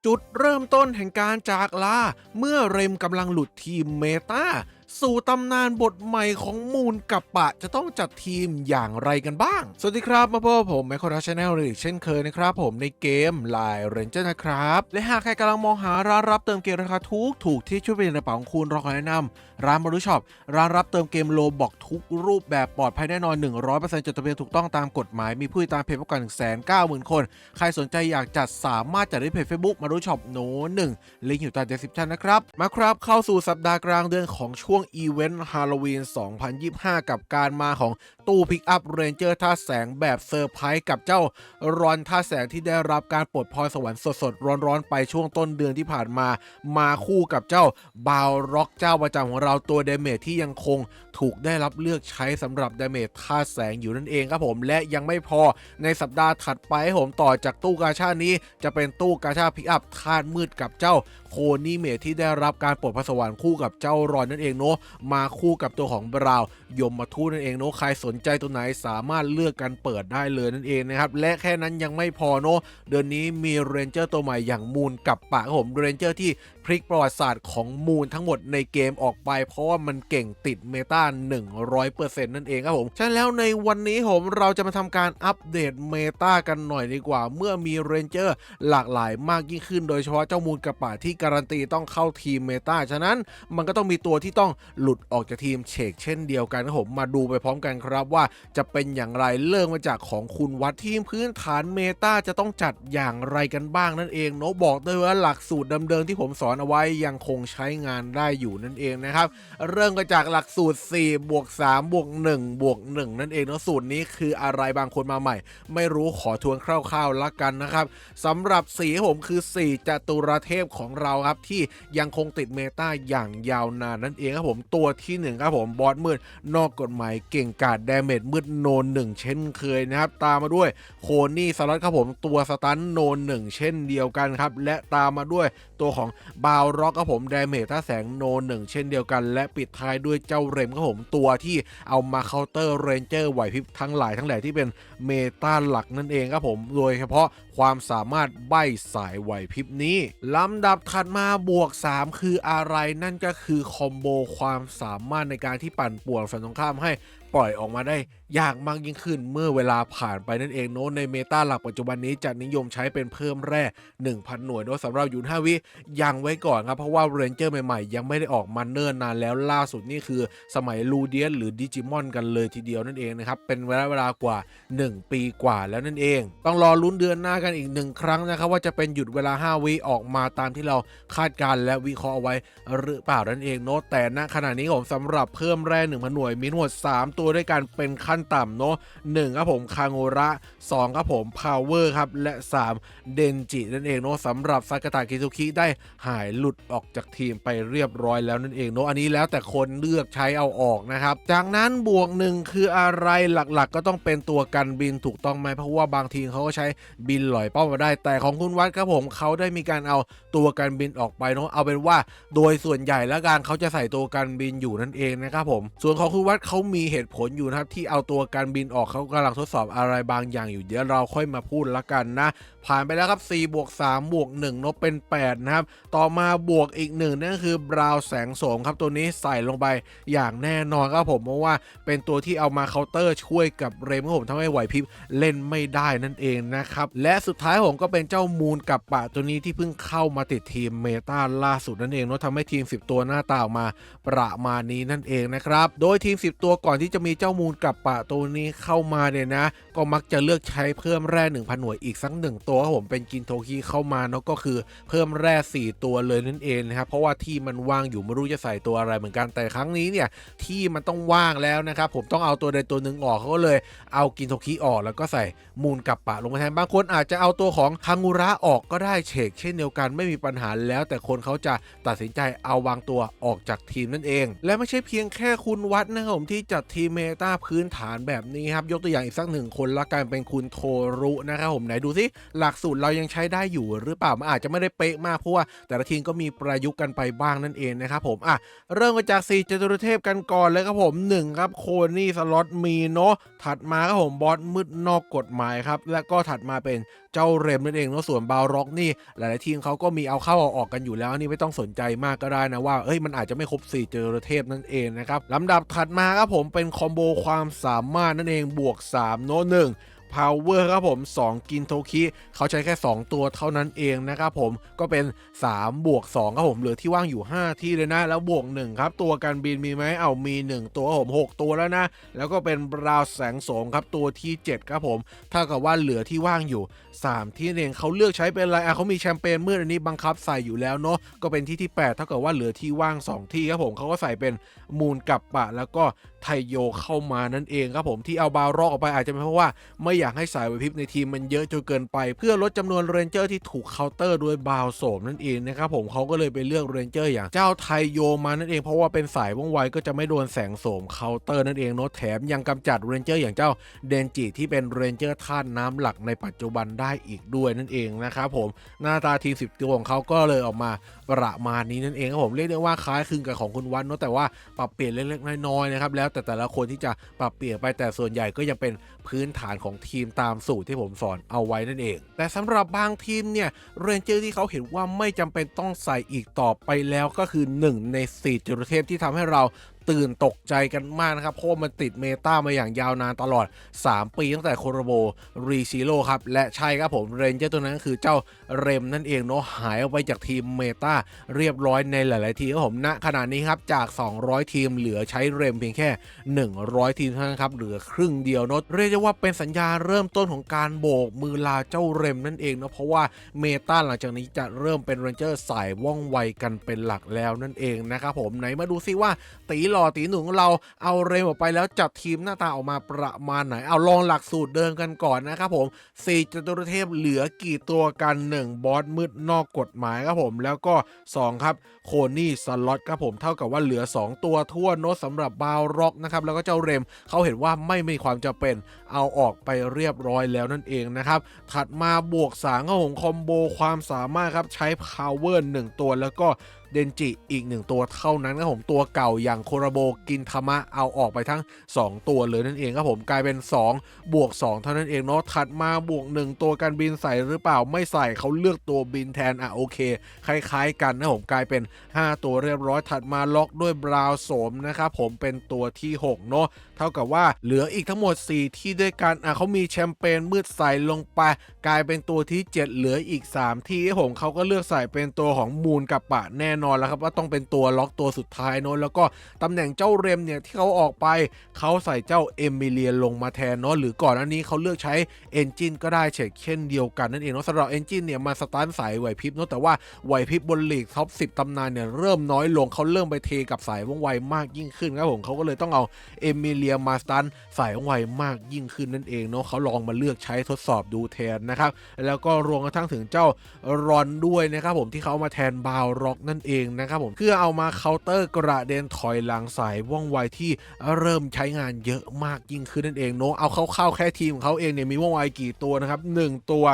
จุดเริ่มต้นแห่งการจากลาเมื่อเรมกำลังหลุดทีมเมตาสู่ตำนานบทใหม่ของมูนกับปะจะต้องจัดทีมอย่างไรกันบ้างสวัสดีครับมาพบกับผมแมคโครดัชแนลอีกเช่นเคยนะครับผมในเกมไลน์เรนเจอร์นะครับและหากใครกำลังมองหาร้านรับเติมเกมราคาถูกที่ช่วยเปลี่ยนกระเป๋าของคุณเราขอแนะนำร้านมารุช็อปร้านรับเติมเกมโลบอกทุกรูปแบบปลอดภัยแน่นอน 100% จดทะเบียนถูกต้องตามกฎหมายมีผู้ติดตามเพจมากกว่า 190,000 คนใครสนใจอยากจัดสามารถจัดได้เพจ Facebook มารุช็อปโน1ลิงก์อยู่ใต้ description นะครับมาครับเข้าสู่สัปดาห์กลางเดือนของช่วงอีเวนต์ฮาโลวีน 2025 กับการมาของตู้พิกอัพเรนเจอร์ท่าแสงแบบเซอร์ไพรส์กับเจ้ารอนท่าแสงที่ได้รับการปลดพรสวรรค์สดๆร้อนๆไปช่วงต้นเดือนที่ผ่านมาคู่กับเจ้าบาวร็อกเจ้าประจำของเราตัวเดเมจที่ยังคงถูกได้รับเลือกใช้สำหรับเดเมจท่าแสงอยู่นั่นเองครับผมและยังไม่พอในสัปดาห์ถัดไปผมต่อจากตู้กาชานี้จะเป็นตู้กาชาพิกอัพธาตุมืดกับเจ้าโคนี่เมทที่ได้รับการปลดพรสวรรค์คู่กับเจ้ารอนนั่นเองเนาะมาคู่กับตัวของบราวน์ยมมาทูตนั่นเองเนาะใครสนใจตัวไหนสามารถเลือกกันเปิดได้เลยนั่นเองนะครับและแค่นั้นยังไม่พอเนาะเดือนนี้มีเรนเจอร์ตัวใหม่อย่างมูนกับปะครับผมเรนเจอร์ที่พลิกประวัติศาสตร์ของมูนทั้งหมดในเกมออกไปเพราะว่ามันเก่งติดเมตา 100% นั่นเองครับผมฉะนั้นแล้วในวันนี้เราจะมาทำการอัปเดตเมตากันหน่อยดีกว่าเมื่อมีเรนเจอร์หลากหลายมากยิ่งขึ้นโดยเฉพาะเจ้ามูนกับปะที่การันตีต้องเข้าทีมเมตาฉะนั้นมันก็ต้องมีตัวที่ต้องหลุดออกจากทีมเชกเช่นเดียวกันครับผมมาดูไปพร้อมกันครับว่าจะเป็นอย่างไรเริ่มมาจากของคุณวัดทีมพื้นฐานเมตาจะต้องจัดอย่างไรกันบ้างนั่นเองเนาะบอกได้ว่าหลักสูตรเดิมๆที่ผมสอนเอาไว้ยังคงใช้งานได้อยู่นั่นเองนะครับเริ่มกันจากหลักสูตร4บวก3บวก1บวก1นั่นเองเนาะสูตรนี้คืออะไรบางคนมาใหม่ไม่รู้ขอทวนคร่าวๆละกันนะครับสำหรับ4ของผมคือ4จตุรเทพของเราครับที่ยังคงติดเมตาอย่างยาวนานนั่นเองครับผมตัวที่1ครับผมบอสมืดนอกกฎหมายเก่งกาจดาเมจมืดโนน1เช่นเคยนะครับตามมาด้วยโคนี่สล็อตครับผมตัวสตันโนน1เช่นเดียวกันครับและตามมาด้วยตัวของบาวร็อกครับผมดาเมจท่าแสงโน1เช่นเดียวกันและปิดท้ายด้วยเจ้าเรมครับผมตัวที่เอามาเคาน์เตอร์เรนเจอร์ไหวพริบทั้งหลายทั้งแหล่ที่เป็นเมตาหลักนั่นเองครับผมโดยเฉพาะความสามารถใบ้สายไหวพริบนี้ลำดับถัดมาบวก3คืออะไรนั่นก็คือคอมโบความสามารถในการที่ปั่นป่วนฝั่งตรงข้ามให้ปล่อยออกมาได้ยากมากยิ่งขึ้นเมื่อเวลาผ่านไปนั่นเองโน้ตในเมตาหลักปัจจุบันนี้จะนิยมใช้เป็นเพิ่มแร่ 1,000 หน่วยโดยสำหรับยูน5วิยังไว้ก่อนครับเพราะว่าเรนเจอร์ใหม่ๆยังไม่ได้ออกมาเนิ่นนานแล้วล่าสุดนี่คือสมัยลูเดียสหรือดิจิมอนกันเลยทีเดียวนั่นเองนะครับเป็นเวลากว่า1ปีกว่าแล้วนั่นเองต้องรอลุ้นเดือนหน้ากันอีก1ครั้งนะครับว่าจะเป็นหยุดเวลา5วิออกมาตามที่เราคาดการและวิเคราะห์เอาไว้หรือเปล่านั่นเองโน้ตแต่ณขณะนี้ผมสำหรับเพิ่มแร่ 1,000 หน่วยมีทั้งหมด3ตัวด้วยกันเป็นขั้นต่ำเนาะ1ครับผมคางโอระ2ครับผมพาวเวอร์ครับและ3เดนจินั่นเองเนาะสำหรับซากาตะคิซุคิได้หายหลุดออกจากทีมไปเรียบร้อยแล้วนั่นเองเนาะอันนี้แล้วแต่คนเลือกใช้เอาออกนะครับจากนั้นบวก1คืออะไรหลักๆก็ต้องเป็นตัวกันบินถูกต้องไหมเพราะว่าบางทีเขาก็ใช้บินหลอยเป้ามาได้แต่ของคุณวัดครับผมเขาได้มีการเอาตัวกันบินออกไปเนาะเอาเป็นว่าโดยส่วนใหญ่แล้วการเขาจะใส่ตัวกันบินอยู่นั่นเองนะครับผมส่วนของคุณวัดเขามีเหตุผลอยู่นะครับที่เอาตัวกันบินออกเขากำลังทดสอบอะไรบางอย่างอยู่เดี๋ยวเราค่อยมาพูดละกันนะผ่านไปแล้วครับ4บวก3บวก1เนาะเป็น8นะครับต่อมาบวกอีก1นั่นก็คือบราวแสงโสมครับตัวนี้ใส่ลงไปอย่างแน่นอนครับผมเพราะว่าเป็นตัวที่เอามาเคาน์เตอร์ช่วยกับเรมครับผมทำให้ไหวพริบเล่นไม่ได้นั่นเองนะครับและสุดท้ายผมก็เป็นเจ้ามูนกับปะตัวนี้ที่เพิ่งเข้ามาติดทีมเมตาล่าสุดนั่นเองเนาะทำให้ทีม10ตัวหน้าตาออกมาประมาณนี้นั่นเองนะครับโดยทีม10ตัวก่อนที่จะมีเจ้ามูนกับปะตัวนี้เข้ามาเนี่ยนะก็มักจะเลือกใช้เพิ่มแร่ 1,000 หน่วยอีกสัก1ตัวครับผมเป็นกินโทคิเข้ามาเนาะก็คือเพิ่มแร่4ตัวเลยนั่นเองนะครับเพราะว่าที่มันว่างอยู่ไม่รู้จะใส่ตัวอะไรเหมือนกันแต่ครั้งนี้เนี่ยที่มันต้องว่างแล้วนะครับผมต้องเอาตัวใดตัวหนึ่งออกเขาก็เลยเอากินโทคิออกแล้วก็ใส่มูนกับปะลงมาแทนบางคนอาจจะเอาตัวของคังุระออกก็ได้เชกเช่นเดียวกันไม่มีปัญหาแล้วแต่คนเขาจะตัดสินใจเอาวางตัวออกจากทีมนั่นเองและไม่ใช่เพียงแค่คุณวัดนะครับผมที่จัดทีมเมตาพื้นฐานแบบนี้ครับยกตัวอย่างอีกสัก1คนละกันเป็นคุณโทรุนะครับผมไหนดูสิ หลักสูตรเรายังใช้ได้อยู่หรือเปล่ามันอาจจะไม่ได้เป๊ะมากเพราะว่าแต่ละทีมก็มีประยุกต์กันไปบ้างนั่นเองนะครับผมเริ่มมาจาก4จตุรเทพกันก่อนเลยครับผม1ครับโคนี่สล็อตมีเนาะถัดมาครับผมบอสมืดนอกกฎหมายครับและก็ถัดมาเป็นเจ้าเรมนั่นเองเนาะส่วนบาร็อกนี่หลายๆทีมเขาก็มีเอาเข้าเอาออกกันอยู่แล้วนี่ไม่ต้องสนใจมากก็ได้นะว่ามันอาจจะไม่ครบ4จตุรเทพนั่นเองนะครับลำดับถัดมาครับผมเป็นคอมโบความสามารถนั่นเองบวก3เนาะ1Power ครับผม2กินโทคิเขาใช้แค่2ตัวเท่านั้นเองนะครับผมก็เป็น3บวก2ครับผมเหลือที่ว่างอยู่5ที่เลยนะแล้วบวก1ครับตัวการบินมีไหมมี1ตัวผม6ตัวแล้วนะแล้วก็เป็นราวแสงโสมครับตัวที่7ครับผมเท่ากับว่าเหลือที่ว่างอยู่3ที่เองเขาเลือกใช้เป็นอะไรเขามีแชมเปญมืดอันนี้บังคับใส่อยู่แล้วเนาะก็เป็นที่8เท่ากับว่าเหลือที่ว่าง2ที่ครับผมเขาก็ใส่เป็นมูลกับปะแล้วก็ไทโยเข้ามานั่นเองครับผมที่เอาบาร็อกออกไปอาจจะเป็นเพราะว่าไม่อยากให้สายไหวพริบในทีมมันเยอะจนเกินไปเพื่อลดจำนวนเรนเจอร์ที่ถูกเคาน์เตอร์ด้วยบาวโสมนั่นเองนะครับผมเขาก็เลยไปเลือกเรนเจอร์อย่างเจ้าไทโยมานั่นเองเพราะว่าเป็นสายว่องไวก็จะไม่โดนแสงโสมเคาน์เตอร์นั่นเองเนาะแถมยังกำจัดเรนเจอร์อย่างเจ้าเดนจิที่เป็นเรนเจอร์ธาตุน้ำหลักในปัจจุบันได้อีกด้วยนั่นเองนะครับผมหน้าตาทีม10ตัวของเขาก็เลยออกมาประมาณนี้นั่นเองครับผมเรียกได้ว่าคล้ายคลึงกับของคุณวันเนาะแต่ว่าปรับเปลี่ยนเล็กๆน้อยๆนะครับแล้วแต่ละคนที่จะปรับเปลี่ยนไปแต่ส่วนใหญ่ก็ยังเป็นพื้นฐานของทีมตามสูตรที่ผมสอนเอาไว้นั่นเองแต่สำหรับบางทีมเนี่ยเรนเจอร์ที่เขาเห็นว่าไม่จำเป็นต้องใส่อีกต่อไปแล้วก็คือ1ใน4จตุรเทพที่ทำให้เราตื่นตกใจกันมากนะครับเพราะมันติดเมตามาอย่างยาวนานตลอด3ปีตั้งแต่โคโรโบรีซิโร่ครับและใช่ครับผมเรนเจอร์ตัวนั้นก็คือเจ้าเรมนั่นเองเนาะหายออกไปจากทีมเมตาเรียบร้อยในหลายๆทีมครับผมณขณะนี้ครับจาก200ทีมเหลือใช้เรมเพียงแค่100ทีมเท่านั้นครับเหลือครึ่งเดียวเนาะเรียกได้ว่าเป็นสัญญาเริ่มต้นของการโบกมือลาเจ้าเรมนั่นเองเนาะเพราะว่าเมตาหลังจากนี้จะเริ่มเป็นเรนเจอร์สายว่องไวกันเป็นหลักแล้วนั่นเองนะครับผมไหนมาดูซิว่าตีหล่อตีหนุ่มของเราเอาเรมออกไปแล้วจัดทีมหน้าตาออกมาประมาณไหนเอาลองหลักสูตรเดิมกันก่อนนะครับผม4จตุรเทพเหลือกี่ตัวกัน1บอสมืดนอกกฎหมายครับผมแล้วก็2ครับโคนี่สล็อตครับผมเท่ากับว่าเหลือ2ตัวทั่วโน้ตสำหรับบาวร็อกนะครับแล้วก็เจ้าเรมเขาเห็นว่าไม่มีความจำเป็นเอาออกไปเรียบร้อยแล้วนั่นเองนะครับถัดมาบวก3ครับผมคอมโบความสามารถครับใช้ power 1ตัวแล้วก็เดนจิอีก1ตัวเท่านั้นครับผมตัวเก่าอย่างโคราโบกินทามะเอาออกไปทั้ง2ตัวเลยนั่นเองครับผมกลายเป็น2บวก2เท่านั้นเองเนาะถัดมาบวก1ตัวการบินใส่หรือเปล่าไม่ใส่เขาเลือกตัวบินแทนโอเคคล้ายๆกันนะผมกลายเป็น5ตัวเรียบร้อยถัดมาล็อกด้วยบราวโสมนะครับผมเป็นตัวที่6เนาะเท่ากับว่าเหลืออีกทั้งหมด4ที่ด้วยกันเขามีแชมเปญมืดใส่ลงไปกลายเป็นตัวที่7เหลืออีก3ที่ผมเขาก็เลือกใส่เป็นตัวของมูลกับปะแน่นอนแล้วครับว่าต้องเป็นตัวล็อกตัวสุดท้ายเนาะแล้วก็ตำแหน่งเจ้าเรมเนี่ยที่เขาออกไปเขาใส่เจ้าเอมิเลียลงมาแทนเนาะหรือก่อนอันนี้เขาเลือกใช้เอนจินก็ได้เช่นเดียวกันนั่นเองเนาะสำหรับเอนจินเนี่ยมาสตาร์ทสายไหวพริบเนาะแต่ว่าไหวพริบบนลีกท็อป10ตำนานเนี่ยเริ่มน้อยลงเขาเริ่มไปเทกับสายว่องไวมากยิ่งขึ้นครับผมเขาก็เลยต้องเอาเอมิเลียมาสตาร์ทสายว่องไวมากยิ่งขึ้นนั่นเองเนาะเขาลองมาเลือกใช้ทดสอบดูแทนนะครับแล้วก็รวมกระทั่งถึงเจ้ารอนด้วยนะครับผมที่เขามาแทนบาวร็อกนั่นเองนะครับผมเพื่อเอามาเคาน์เตอร์กระเด็นถอยหลังสายว่องไวที่เริ่มใช้งานเยอะมากยิ่งขึ้นนั่นเองเนาะเอาเข้าแค่ทีมของเขาเองเนี่ยมีว่องไวกี่ตัวนะครับ1ตัว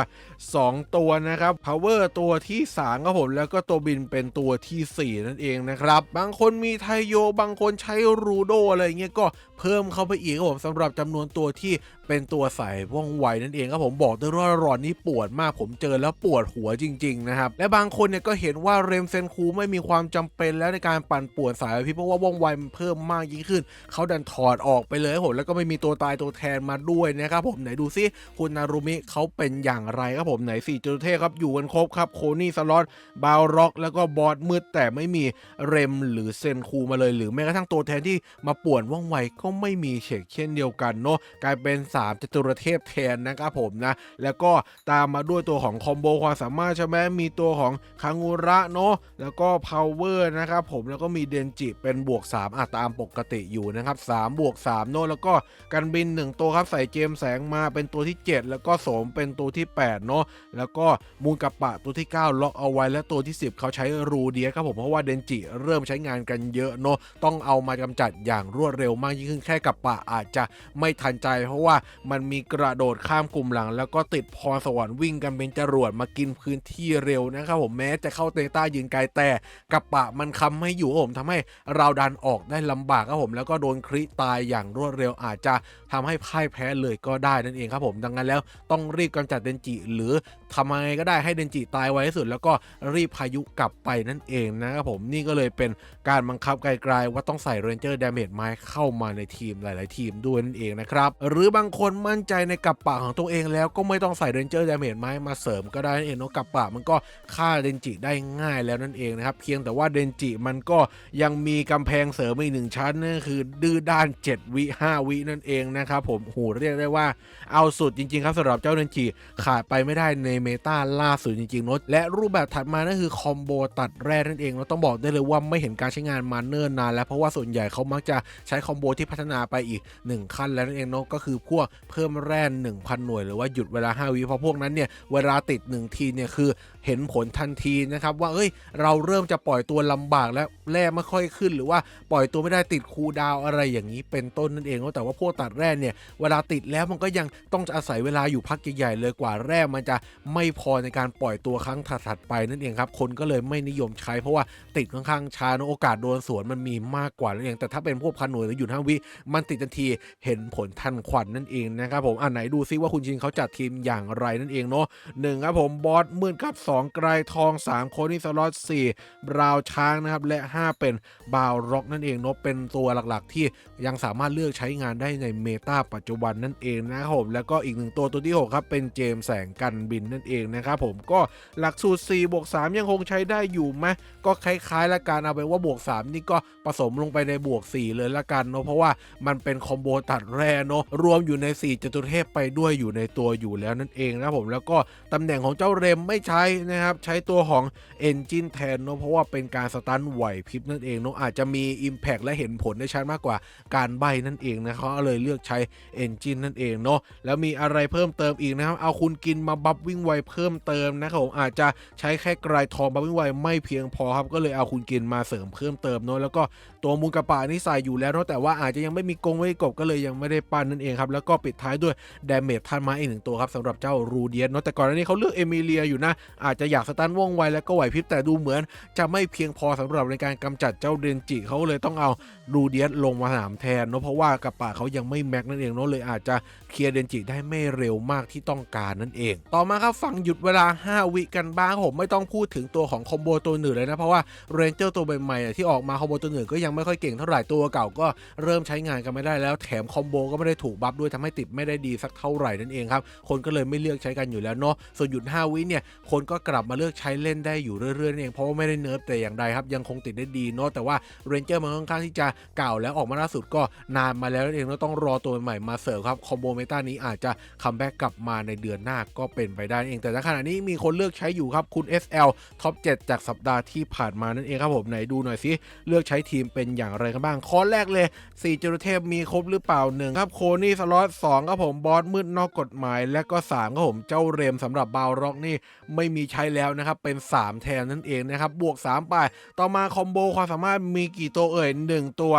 2ตัวนะครับ power ตัวที่3ครับผมแล้วก็ตัวบินเป็นตัวที่4นั่นเองนะครับบางคนมีไทโยบางคนใช้รูโดอะไรเงี้ยก็เพิ่มเข้าไปอีกครับผมสำหรับจำนวนตัวที่เป็นตัวสายว่องไวนั่นเองครับผมบอกได้ว่ารอนนี้ปวดมากผมเจอแล้วปวดหัวจริงๆนะครับและบางคนเนี่ยก็เห็นว่าเรมเซนคูไม่มีความจำเป็นแล้วในการปั่นป่วนสายไหวพริบเพราะว่าว่องไวมันเพิ่มมากยิ่งขึ้นเขาดันถอดออกไปเลยครับผมแล้วก็ไม่มีตัวตายตัวแทนมาด้วยนะครับผมไหนดูซิคุณนารุมิเขาเป็นอย่างไรครับผมไหน4จตุรเทพครับอยู่กันครบครับโคนี่สล็อตบาวร็อกแล้วก็บอสมืดแต่ไม่มีเรมหรือเซนคูมาเลยหรือแม้กระทั่งตัวแทนที่มาป่วนว่องไวก็ไม่มีเช่นเดียวกันเนาะกลายเป็น3จตุรเทพแทนนะครับผมนะแล้วก็ตามมาด้วยตัวของคอมโบความสามารถใช่ไหมมีตัวของคังุระเนาะแล้วก็ power นะครับผมแล้วก็มีเดนจิเป็นบวก3ตามปกติอยู่นะครับ3บวก3เนาะแล้วก็การบิน1ตัวครับใส่เจมแสงมาเป็นตัวที่7แล้วก็โสมเป็นตัวที่8เนาะแล้วก็มูลกับปะตัวที่9ล็อกเอาไว้และตัวที่10เขาใช้รูเดียครับผมเพราะว่าเดนจิเริ่มใช้งานกันเยอะเนาะต้องเอามากำจัดอย่างรวดเร็วมากยิ่งขึ้นแค่ กับปะอาจจะไม่ทันใจเพราะว่ามันมีกระโดดข้ามกลุ่มหลังแล้วก็ติดพรสวรรค์วิ่งกันเป็นจรวดมากินพื้นที่เร็วนะครับผมแม้จะเข้าเตต้ายืนไกลแต่กับปะมันค้ำให้อยู่ผมทำให้เราดันออกได้ลำบากครับผมแล้วก็โดนคริตายอย่างรวดเร็วอาจจะทำให้พ่ายแพ้เลยก็ได้นั่นเองครับผมดังนั้นแล้วต้องรีบกำจัดเดนจิหรือทำยังไงก็ได้ให้เดนจิตายไวที่สุดแล้วก็รีบพายุกลับไปนั่นเองนะครับผมนี่ก็เลยเป็นการบังคับไกลๆว่าต้องใส่เรนเจอร์ดาเมจไม้เข้ามาในทีมหลายๆทีมด้วยนั่นเองนะครับหรือบางคนมั่นใจในกับปะของตัวเองแล้วก็ไม่ต้องใส่เรนเจอร์ดาเมจไม้มาเสริมก็ได้นั่นเองเนาะกับปะมันก็ฆ่าเดนจิได้ง่ายแล้วนั่นเองนะครับเพียงแต่ว่าเดนจิมันก็ยังมีกำแพงเสริมอีก1ชั้นนั่นคือดื้อด้าน7 วิ5 วินั่นเองนะครับผมโหเรียกได้ว่าเอาสุดจริงๆครับสำหรับเจ้าเดนจิขาดไปไม่ได้ในเมตาล่าสุดจริงๆเนาะและรูปแบบถัดมานั่นคือคอมโบตัดแร่นั่นเองเราต้องบอกได้เลยว่าไม่เห็นการใช้งานมาเนิ่นนานแล้วเพราะว่าส่วนใหญ่เขามักจะใช้คอมโบที่พัฒนาไปอีก1ขั้นแล้วนั่นเองเนาะก็คือพวกเพิ่มแร่ 1,000 หน่วยหรือว่าหยุดเวลา5 วิเพราะพวกนั้นเนี่ยเวลาติด1ทีเนี่ยคือเห็นผลทันทีนะครับว่าเราเริ่มจะปล่อยตัวลำบากแล้วแร่ไม่ค่อยขึ้นหรือว่าปล่อยตัวไม่ได้ติดคูลดาวน์อะไรอย่างนี้เป็นต้นนั่นเองแต่ว่าพวกตัดแร่เนี่ยเวลาติดแล้วมันก็ยังต้องอาศัยเวลาอยู่พักใหญ่ๆเลยกว่าแร่มันจะไม่พอในการปล่อยตัวครั้งถัดๆไปนั่นเองครับคนก็เลยไม่นิยมใช้เพราะว่าติดค่อนข้างช้าโอกาสโดนสวนมันมีมากกว่านั่นเองแต่ถ้าเป็นพวกพันหน่วยหรือหยุด5 วิมันติดทันทีเห็นผลทันควันนั่นเองนะครับผมไหนดูซิว่าคุณชินเขาจัดทีมอย่างไรนั่นเองเนาะ1ครับผมบอสมืดครับ2ไกรทอง3โคนี่สล็อต4บราวช้างนะครับและ5เป็นบาวร็อกนั่นเองเนาะเป็นตัวหลักๆที่ยังสามารถเลือกใช้งานได้ในเมตาปัจจุบันนั่นเองนะครับผมแล้วก็อีก1ตัวที่6ครับเป็นเจมแสงกันบินนั่นเองนะครับผมก็หลักสูตร4+3ยังคงใช้ได้อยู่ไหมก็คล้ายๆละกันเอาไปว่า+3นี่ก็ผสมลงไปใน+4เลยละกันเนาะเพราะว่ามันเป็นคอมโบตัดแร่เนาะรวมอยู่ใน4จตุเทพไปด้วยอยู่ในตัวอยู่แล้วนั่นเองนะผมแล้วก็ตำแหน่งของเจ้าเรมไม่ใช้นะครับใช้ตัวของเอนจินแทนเนาะเพราะว่าเป็นการสตันไหวพริบนั่นเองเนาะอาจจะมี Impact และเห็นผลได้ชัดมากกว่าการใบนั่นเองนะเขาเลยเลือกใช้เอนจินนั่นเองเนาะแล้วมีอะไรเพิ่มเติมอีกนะครับเอาคุณกินมาบัฟวิ่งไวเพิ่มเติมนะครับผมอาจจะใช้แค่ไกรทองบัฟวิ่งไวไม่เพียงพอครับก็เลยเอาคุณกินมาเสริมเพิ่มเติมเนาะแล้วก็ตัวมูลกระป๋านี่ใส่อยู่แล้วเนาะแต่ว่าอาจจะยังไม่มีกงไว้กบก็เลยยังไม่ได้ปั้นนั่นเองครับแล้วก็ปิดท้ายด้วยดาเมจท่านมาอีก1ตัวครับสำหรับเจ้ารูเดียสเนาะแต่ก่อนหน้านี้เขาเลือกเอมิเลียอยู่นะอาจจะอยากสตันว่องไวแล้วก็ไหวพริบแต่ดูเหมือนจะไม่เพียงพอสำหรับในการกำจัดเจ้าเดนจิเขาเลยต้องเอารูเดียสลงมาสนามแทนเนาะเพราะว่ากระป๋าเขายังไม่แม็กนั่นเองเนาะเลยอาจจะเคลียร์เดนจิได้ไม่เร็วมากที่ต้องการนั่นเองต่อมาครับฝั่งหยุดเวลา5 วิกันบ้างผมไม่ต้องพูดถึงตัวของคอมโบตัวหนึ่งเลยนะเพราะว่าเรนเจอร์ตัวใหม่ๆที่ออกมาคอมโบตัวหนึ่งก็ยังไม่ค่อยเก่งเท่าไหร่ตัวเก่าก็เริ่มใช้งานกันไม่ได้แล้วแถมคอมโบก็ไม่ได้ถูกบัฟด้วยทำให้ติดไม่ได้ดีสักเท่าไหร่นั่นเองครับคนก็เลยไม่เลือกใช้กันอยู่แล้วเนาะส่วนหยุด5 วิเนี่ยคนก็กลับมาเลือกใช้เล่นได้อยู่เรื่อยๆนั่นเองเพราะว่าไม่ได้เนิร์ฟแต่อย่างใดครับยังคงติดได้ดีเนาะแต่ว่าเรนเจอร์มันค่อนข้างที่จะเก่าแล้วออกมาล่าสุดก็นานมาแล้วนั่นเองต้องรอตัวใหม่มาเสริมครับคอมโบเมตานี้อาจจะคัมแบ็กกลับมาในเดือนหน้าก็เป็นไปได้เองแต่ณขณะนี้มีคนเลือกใช้อยู่ครับคุณ SL ท็อป 7จากสัปดาห์ที่ผ่านมานั่นเองครับผมไหนดูหน่อยสิเลือกใช้ทีมเป็นอย่างไรกันบ้างข้อแรกเลย4จตุเทพมีครบหรือเปล่า1ครับโคนี่สล็อต2ครับผมบอสมืดนอกกฎหมายและก็3ครับผมเจ้าเรมสำหรับบาวร็อกนี่ไม่มีใช้แล้วนะครับเป็น3แทนนั่นเองนะครับบวก3ไปต่อมาคอมโบความสามารถมีกี่ตัว1ตัว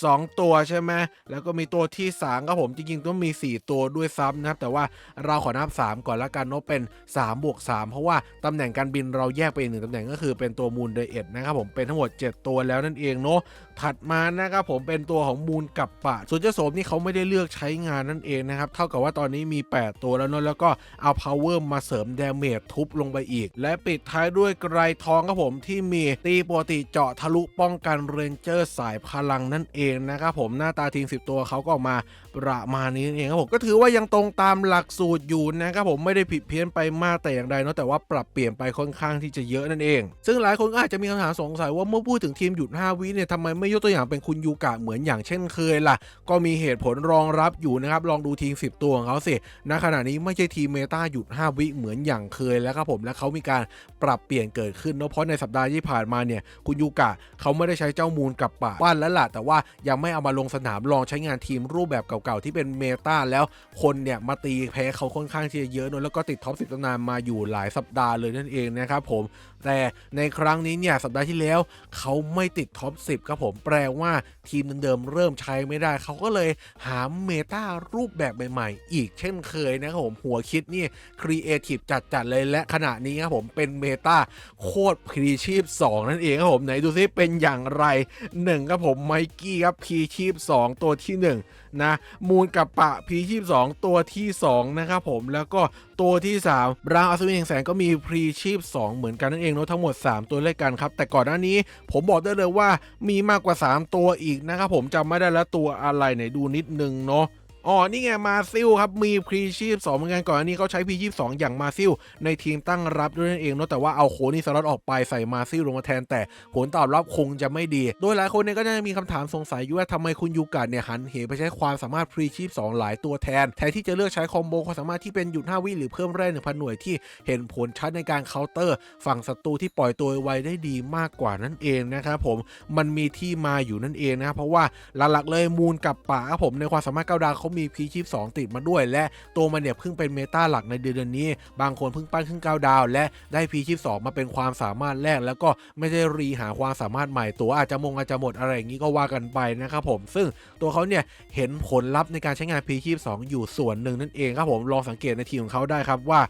2ตัวใช่ไหมแล้วก็มีตัวที่3ครับผมจริงๆต้องมี4ตัวด้วยซ้ำนะครับแต่ว่าเราขอนับ3ก่อนละกันเนาะเป็น3+3เพราะว่าตำแหน่งการบินเราแยกไปอีก1ตำแหน่งก็คือเป็นตัวมูลไดเอทนะครับผมเป็นทั้งหมด7ตัวแล้วนั่นเองเนาะถัดมานะครับผมเป็นตัวของมูลกับปะส่วนเจ้าโสมนี่เขาไม่ได้เลือกใช้งานนั่นเองนะครับเท่ากับว่าตอนนี้มี8ตัวแล้วเนาะแล้วก็เอา power มาเสริม damage ทุบลงไปอีกและปิดท้ายด้วยไกรทองครับผมที่มีตีปกติเจาะทะลุป้องกันเรนเจอร์สายพลังนั่นเองนะครับผมหน้าตาทีม10ตัวเขาก็ออกมาประมาณนี้นั่นเองครับผมก็ถือว่ายังตรงตามหลักสูตรอยู่นะครับผมไม่ได้ผิดเพี้ยนไปมากแต่อย่างใดเนาะแต่ว่าปรับเปลี่ยนไปค่อนข้างที่จะเยอะนั่นเองซึ่งหลายคนอาจจะมีคำถามสงสัยว่าเมื่อพูดถึงทีมหยุด5 วิเนี่ยทำไมไม่ยกตัวอย่างเป็นคุณยูกะเหมือนอย่างเช่นเคยล่ะก็มีเหตุผลรองรับอยู่นะครับลองดูทีม10ตัวของเขาสิณขณะนี้ไม่ใช่ทีมเมตาหยุด5 วิเหมือนอย่างเคยแล้วครับผมและเขามีการปรับเปลี่ยนเกิดขึ้นเนาะเพราะในสัปดาห์ที่ผ่านมาเนี่ยคุณยูกะเขาไม่ได้ใช้เจ้ามูลกับปะปั้นแล้วล่ะแต่ว่ายังไม่เอามาลงสนามลองใช้งานทีมรูปแบบเก่าๆที่เป็นเมตาแล้วคนเนี่ยมาตีแพ้เขาค่อนข้างที่จะเยอะเนาะแล้วก็ติดท็อป10ตำนานมาอยู่หลายสัปดาห์เลยนั่นเองนะครับผมแต่ในครั้งนี้เนี่ยสัปดาห์ที่แล้วเขาไม่ติดท็อป10ครับผม ผมแปลว่าทีมเดิมๆเริ่มใช้ไม่ได้เขาก็เลยหาเมตารูปแบบใหม่ๆอีกเช่นเคยนะครับผมหัวคิดนี่ครีเอทีฟจัดๆเลยและขณะนี้ครับผมเป็นเมตาโคตรพรีชีพ2นั่นเองครับผมไหนดูซิเป็นอย่างไร1ครับผมไมกี้ครับพรีชีพ2ตัวที่1นะมูลกับปะพรีชีพ2ตัวที่2นะครับผมแล้วก็ตัวที่3บราวน์อัศวินแห่งแสงก็มีพรีชีพ2เหมือนกันนั่นเองเนาะทั้งหมด3ตัวด้วยกันครับแต่ก่อนหน้านี้ผมบอกได้เลยว่ามีมากกว่า3ตัวอีกนะครับผมจำไม่ได้แล้วตัวอะไรไหนดูนิดนึงเนาะอ๋อนี่ไงมาซิลครับมีพรีชีพ2เหมือนกันก่อนอันนี้เขาใช้พรีชีพ2อย่างมาซิลในทีมตั้งรับด้วยนั่นเองเนาะแต่ว่าเอาโคนี่สล็อตออกไปใส่มาซิลลงมาแทนแต่ผลตอบรับคงจะไม่ดีโดยหลายคนเนี่ยก็จะมีคำถามสงสัยอยู่ว่าทำไมคุณยูกะเนี่ยหันเหไปใช้ความสามารถพรีชีพ2หลายตัวแทนที่จะเลือกใช้คอมโบความสามารถที่เป็นหยุด5วิหรือเพิ่มแร่ 1,000 หน่วยที่เห็นผลชัดในการเคาน์เตอร์ฝั่งศัตรูที่ปล่อยตัวไวได้ดีมากกว่านั่นเองนะครับผมมันมีที่มาอยู่นั่นเองนะครับเพราะว่าหลักๆเลยมูลกับป่าครับผมในความสามารถ9 ดาวเขามีพรีชีพ2ติดมาด้วยและตัวมันเนี่ยเพิ่งเป็นเมตาหลักในเดือนนี้บางคนเพิ่งปั้นขึ้น9 ดาวและได้พีชีพ2มาเป็นความสามารถแรกแล้วก็ไม่ได้รีหาความสามารถใหม่ตัวอาจจะหมดอะไรอย่างนี้ก็ว่ากันไปนะครับผมซึ่งตัวเขาเนี่ยเห็นผลลัพธ์ในการใช้งานพีชีพ2อยู่ส่วนหนึ่งนั่นเองครับผมลองสังเกตในทีมของเขาได้ครับว่า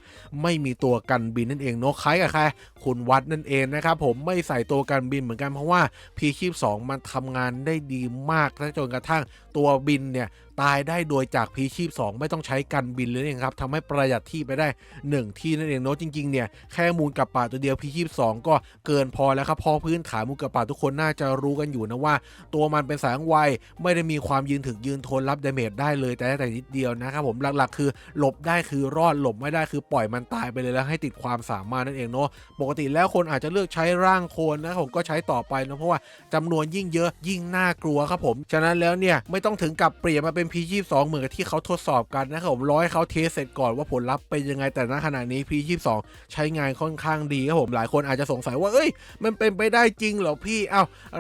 ไม่มีตัวกันบินนั่นเองเนาะคล้ายกับใครคุณวัดนั่นเองนะครับผมไม่ใส่ตัวกันบินเหมือนกันเพราะว่าพีชีพ2มันทำงานได้ดีมากจนกระทั่งตัวบินเนี่ยตายได้โดยจากพีชีพ2ไม่ต้องใช้กันบินเลยเองครับทำให้ประหยัดที่ไปได้1ที่นั่นเองเนาะจริงๆเนี่ยแค่มูลกับป่าตัวเดียวพีชีพ2ก็เกินพอแล้วครับพอพื้นฐานมูลกับป่าทุกคนน่าจะรู้กันอยู่นะว่าตัวมันเป็นสายไวไม่ได้มีความยืนถึงยืนทนรับดาเมจได้เลยแต่นิดเดียวนะครับผมหลักๆคือหลบได้คือรอดหลบไม่ได้คือปล่อยมันตายไปเลยแล้วให้ติดความสามารถนั่นเองเนาะปกติแล้วคนอาจจะเลือกใช้ร่างโคลนนะผมก็ใช้ต่อไปนะเพราะว่าจำนวนยิ่งเยอะยิ่งน่ากลัวครับผมฉะนั้นแล้วเนี่ยไม่ต้องถึงกับเปลี่ยนมาเป็น P22 เหมือนกับที่เขาทดสอบกันนะครับผมรอให้เขาเทสเสร็จก่อนว่าผลลัพธ์เป็นยังไงแต่ณขณะนี้ P22 ใช้งานค่อนข้างดีครับผมหลายคนอาจจะสงสัยว่ามันเป็นไปได้จริงเหรอพี่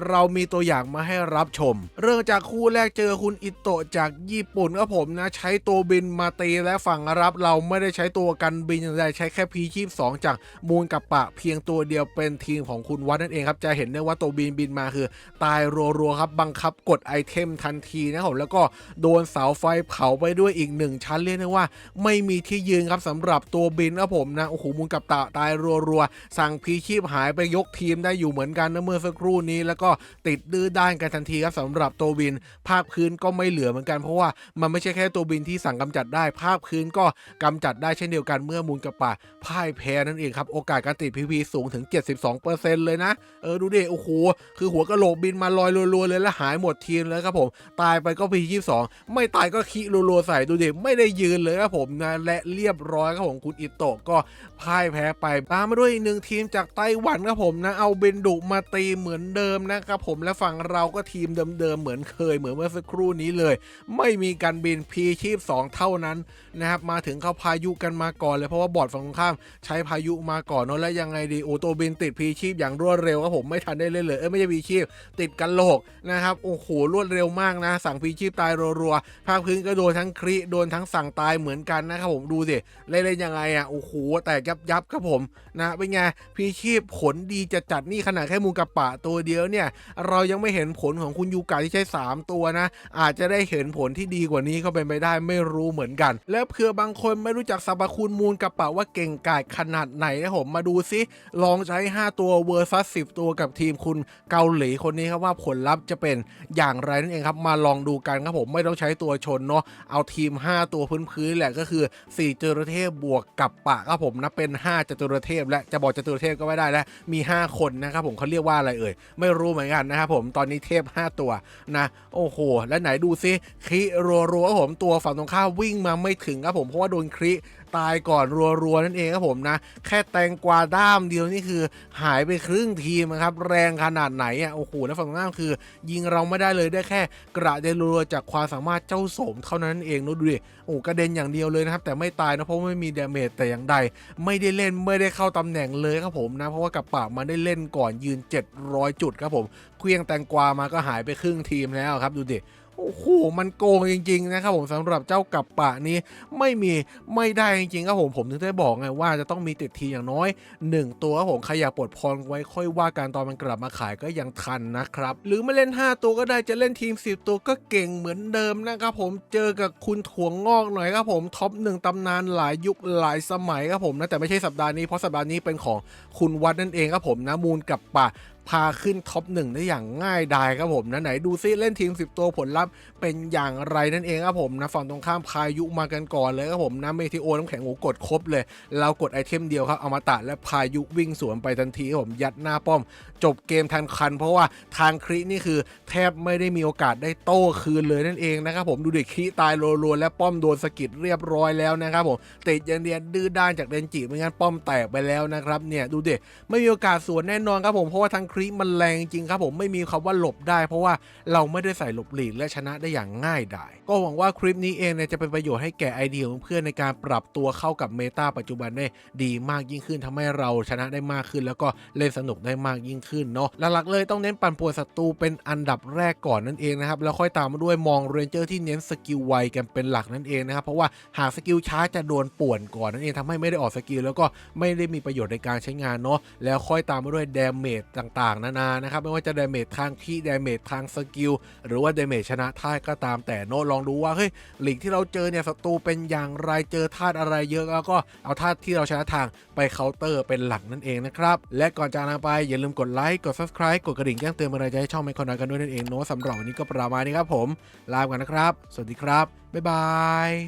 เรามีตัวอย่างมาให้รับชมเรื่องจากคู่แรกเจอคุณอิโตะจากญี่ปุ่นครับผมนะใช้ตัวบินมาตีและฝั่งรับเราไม่ได้ใช้ตัวกันบินอย่างใดใช้แค่ P22 จากมูลกับปะเพียงตัวเดียวเป็นทีมของคุณวัดนั่นเองครับจะเห็นได้ว่าตัวบินมาคือตายรัวๆครับบังคับกดไอเทมทันทีนะครับผมแล้วก็โดนเสาไฟเผาไปด้วยอีก1ชั้นเรียกได้ว่าไม่มีที่ยืนครับสำหรับตัวบินครับผมนะโอ้โหมูลกับตะตายรัวๆสั่งพีชีพหายไปยกทีมได้อยู่เหมือนกันนะเมื่อสักครู่นี้แล้วก็ติดดื้อด้านกันทันทีครับสำหรับตัวบินภาคพื้นก็ไม่เหลือเหมือนกันเพราะว่ามันไม่ใช่แค่ตัวบินที่สั่งกำจัดได้ภาคพื้นก็กำจัดได้เช่นเดียวกันเมื่อมูลกับปะพ่ายแพ้นั่นเองครับโอกาสการติด PVP สูงถึง 72% เลยนะดูดิโอ้โหคือหัวกะโหลกบินมาลอยรัวๆเลยแล้วหายหมดทีมเลยครับผมตายไปก็ P22 ไม่ตายก็ขี้รัวๆใส่ดูดิไม่ได้ยืนเลยครับผมนะและเรียบร้อยครับผมคุณอิโตะก็พ่ายแพ้ไปตามมาด้วยอีก1ทีมจากไต้หวันครับผมนะเอาเบนดุมาตีเหมือนเดิมนะครับผมและฝั่งเราก็ทีมเดิมๆเหมือนเคยเหมือนเมื่อสักครู่นี้เลยไม่มีการบิน P22 เท่านั้นนะครับมาถึงเข้าพายุกันมาก่อนเลยเพราะว่าบอร์ดฝั่งตรงข้ามใช้พายุมาก่อนเนาะแล้วยังไงดีโอตัวบินติดพีชีพอย่างรวดเร็วครับผมไม่ทันได้เล่นเลยไม่ใช่พีชีพติดกันโลกนะครับโอ้โหรวดเร็วมากนะสั่งพีชีพตายรัวๆภาคพื้นก็โดนทั้งคริโดนทั้งสั่งตายเหมือนกันนะครับผมดูสิเล่นยังไงโอ้โหแต่ยับครับผมนะเป็นไงพีชีพผลดีจัดนี่ขนาดแค่มูกับปะตัวเดียวเนี่ยเรายังไม่เห็นผลของคุณยูกะที่ใช้3ตัวนะอาจจะได้เห็นผลที่ดีกว่านี้ก็เป็นไปได้ไม่รู้เหมือนกันและเผื่อบางคนไม่รู้จักสรรพคุณมูลกับปะว่าเก่งกาจขนาดไหนนะผมมาดูซิลองใช้5ตัวเวอร์ซัส10ตัวกับทีมคุณเกาหลีคนนี้ครับว่าผลลัพธ์จะเป็นอย่างไรนั่นเองครับมาลองดูกันครับผมไม่ต้องใช้ตัวชนเนาะเอาทีม5ตัวพื้นๆแหละก็คือ4จตุรเทพบวกกับปะครับผมนะเป็น5จตุรเทพและจะบอกจตุรเทพก็ไม่ได้แล้วมี5คนนะครับผมเขาเรียกว่าอะไรไม่รู้เหมือนกันนะครับผมตอนนี้เทพ5ตัวนะโอ้โหแล้วไหนดูซิคริรัวๆครับผมตัวฝั่งตรงข้ามวิ่งมาไม่ถึงครับผมเพราะว่าโดนคริตายก่อนรัวๆนั่นเองครับผมนะแค่แตงกวาด้ามเดียวนี่คือหายไปครึ่งทีมครับแรงขนาดไหนโอ้โหแล้วฝั่งตรงข้ามคือยิงเราไม่ได้เลยได้แค่กระเด็นรัวจากความสามารถเจ้าโสมเท่านั้นเองดูดิโอ้กระเด็นอย่างเดียวเลยนะครับแต่ไม่ตายนะเพราะไม่มีดาเมจแต่อย่างใดไม่ได้เล่นไม่ได้เข้าตำแหน่งเลยครับผมนะเพราะว่ากับปากมันได้เล่นก่อนยืน700จุดครับผมเคลี้ยงแตงกวามาก็หายไปครึ่งทีมแล้วครับดูดิ โอ้โหมันโกงจริงๆนะครับผมสำหรับเจ้ากับปะนี้ไม่ได้จริงๆครับผมถึงได้บอกไงว่าจะต้องมีติดทีอย่างน้อย1ตัวครับผมใครอยากปลดพรไว้ค่อยว่ากันตอนมันกลับมาขายก็ยังทันนะครับหรือไม่เล่น5ตัวก็ได้จะเล่นทีม10ตัวก็เก่งเหมือนเดิมนะครับผมเจอกับคุณถั่วงอกหน่อยครับผมท็อป1ตำนานหลายยุคหลายสมัยครับผมนะแต่ไม่ใช่สัปดาห์นี้เพราะสัปดาห์นี้เป็นของคุณวัดนั่นเองครับผมนะมูลกับปะพาขึ้นท็อป1ได้อย่างง่ายดายครับผมนะไหนดูซิเล่นทีม10ตัวผลลัพธ์เป็นอย่างไรนั่นเองครับผมนะฝั่งตรงข้ามพายุมากันก่อนเลยครับผมนะเมทิโอน้ำแข็งโหกดครบเลยเรากดไอเทมเดียวครับอมตะและพายุวิ่งสวนไปทันทีครับผมยัดหน้าป้อมจบเกมทันคันเพราะว่าทางครินี่คือแทบไม่ได้มีโอกาสได้โต้คืนเลยนั่นเองนะครับผมดูเด็กคริตายรัวๆและป้อมโดนสกิดเรียบร้อยแล้วนะครับผมติดอย่างเดียนดื้อด้านจากเดนจิไม่งั้นป้อมแตกไปแล้วนะครับเนี่ยดูเด็กไม่มีโอกาสสวนแน่นอนครับผมเพราะว่าทางคริมันแรงจริงครับผมไม่มีคำว่าหลบได้เพราะว่าเราไม่ได้ใส่หลบหลีกและชนะได้อย่างง่ายดายก็หวังว่าคลิปนี้เองเนี่ยจะเป็นประโยชน์ให้แก่ไอเดียของเพื่อนในการปรับตัวเข้ากับเมตาปัจจุบันได้ดีมากยิ่งขึ้นทำให้เราชนะได้มากขึ้นแล้วก็เล่นสนุกได้มากยิ่งขึ้นเนาะหลักๆเลยต้องเน้นปั่นป่วนศัตรูเป็นอันดับแรกก่อนนั่นเองนะครับแล้วค่อยตามมาด้วยมองเรนเจอร์ที่เน้นสกิลไวกันเป็นหลักนั่นเองนะครับเพราะว่าหากสกิลช้าจะโดนป่วนก่อนนั่นเองทำให้ไม่ได้ออกสกิลแล้วก็ไม่ได้มีประโยชน์ในการใช้งานเนาะแล้วค่อยตามมาด้วยดาเมจต่างๆนานานะครับไม่ว่าจะดาเมจทางคีดาเมจทางสกิลหรือว่าดาเมจชนะท่าก็ตามแต่เนาะลองดูว่าเฮ้ยหลีกที่เราเจอเนี่ยศัตรูเป็นอย่างไรเจอธาตุอะไรเยอะแล้วก็เอาธาตุที่เราชนะทางไปเคาน์เตอร์เป็นหลักนั่นเองนะครับและก่อนจากนั้นไปอย่าลืมกดไลค์กด Subscribe กดกระดิ่งแจ้งเตือนเพื่อจะให้ช่องไม่คนน้อยกันด้วยนั่นเองเนาะสำหรับวันนี้ก็ประมาณนี้ครับผมลาไปก่อนนะครับสวัสดีครับบ๊ายบาย